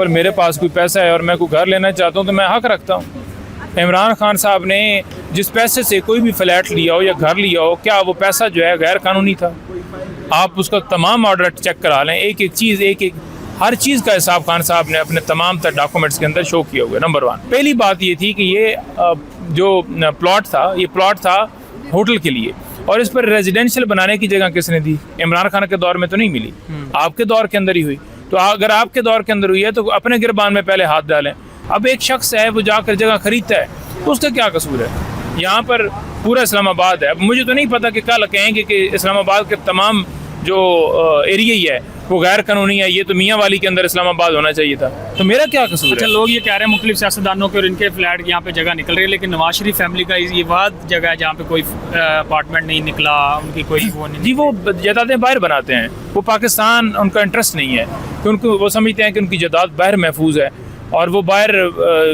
Example मेरे पास कोई पैसा है और मैं कोई घर लेना चाहता हूँ तो मैं हक रखता हूँ। इमरान खान साहब ने जिस पैसे से कोई भी फ्लैट लिया हो या घर लिया हो, क्या वो पैसा जो है गैर कानूनी था? आप उसका तमाम ऑर्डर चेक करा लें, एक एक चीज़, एक हर चीज़ का हिसाब खान साहब ने अपने तमाम तर डॉक्यूमेंट्स के अंदर शो किया हुआ है। नंबर 1 पहली बात ये थी कि ये जो प्लॉट था होटल के लिए, और इस पर रेजिडेंशियल बनाने की जगह किसने दी? इमरान खान के दौर में तो नहीं मिली, आपके दौर के अंदर ही हुई। तो अगर आपके दौर के अंदर हुई है तो अपने गिरबान में पहले हाथ डालें। अब एक शख्स है वो जाकर जगह खरीदता है तो उसका क्या कसूर है? यहाँ पर पूरा इस्लामाबाद है। अब मुझे तो नहीं पता कि कल कहेंगे कि इस्लामाबाद के तमाम जो एरिया ही है वो गैर कानूनी है, ये तो मियाँ वाली के अंदर इस्लामाबाद होना चाहिए था, तो मेरा क्या कसूर अच्छा, है? लोग ये कह रहे हैं मुख्तलिफ सियासतदानों के और इनके फ्लैट यहाँ पे जगह निकल रही है, लेकिन नवाज शरीफ फैमिली का ये वाद जगह है जहाँ पे कोई अपार्टमेंट नहीं निकला, उनकी कोई वो नहीं। जी, वो जायदादें बाहर बनाते हैं, वो पाकिस्तान उनका इंटरेस्ट नहीं है कि उनको, वो समझते हैं कि उनकी जायदाद बाहर महफूज है और वो बाहर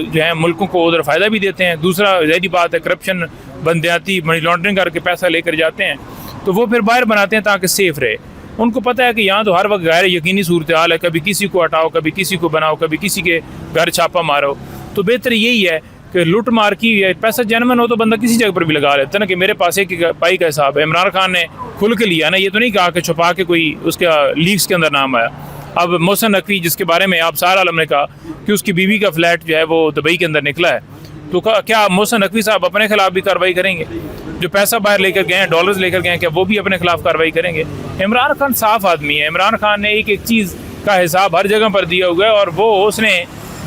जो है मुल्कों को उधर फ़ायदा भी देते हैं। दूसरा ज़ाहिर बात है, करप्शन, बंदयाती, मनी लॉन्ड्रिंग करके पैसा लेकर जाते हैं तो वो फिर बाहर बनाते हैं ताकि सेफ़ रहे। उनको पता है कि यहाँ तो हर वक्त गैर यकीनी सूरत हाल है, कभी किसी को हटाओ, कभी किसी को बनाओ, कभी किसी के घर छापा मारो। तो बेहतर यही है कि लूट मार की, पैसा जेन्युइन हो तो बंदा किसी जगह पर भी लगा लेता है ना, कि मेरे पास एक पाई का हिसाब है। इमरान खान ने खुल के लिया ना, ये तो नहीं कहा कि छुपा के कोई उसका लीक्स के अंदर नाम आया। अब मोहसिन नकवी, जिसके बारे में आप सारा आलम ने कहा कि उसकी बीवी का फ्लैट जो है वो दुबई के अंदर निकला है, तो क्या मोहसिन नकवी साहब अपने खिलाफ भी कार्रवाई करेंगे? जो पैसा बाहर लेकर गए हैं, डॉलर्स लेकर गए हैं, क्या वो भी अपने खिलाफ कार्रवाई करेंगे? इमरान खान साफ आदमी है। इमरान खान ने एक एक चीज़ का हिसाब हर जगह पर दिया हुआ है और वो उसने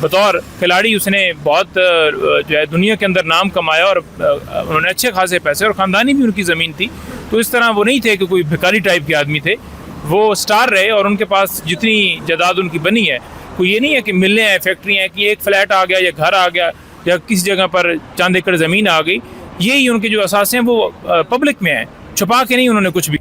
बतौर खिलाड़ी उसने बहुत जो है दुनिया के अंदर नाम कमाया और उन्होंने अच्छे खासे पैसे, और ख़ानदानी भी उनकी ज़मीन थी। तो इस तरह वो नहीं थे कि कोई भिखारी टाइप के आदमी थे, वो स्टार रहे और उनके पास जितनी जायदाद उनकी बनी है, कोई ये नहीं है कि मिलने हैं, फैक्ट्री हैं कि एक फ्लैट आ गया या घर आ गया या किसी जगह पर चंद एकड़ ज़मीन आ गई। यही उनके जो असासे हैं वो पब्लिक में हैं, छुपा के नहीं उन्होंने कुछ भी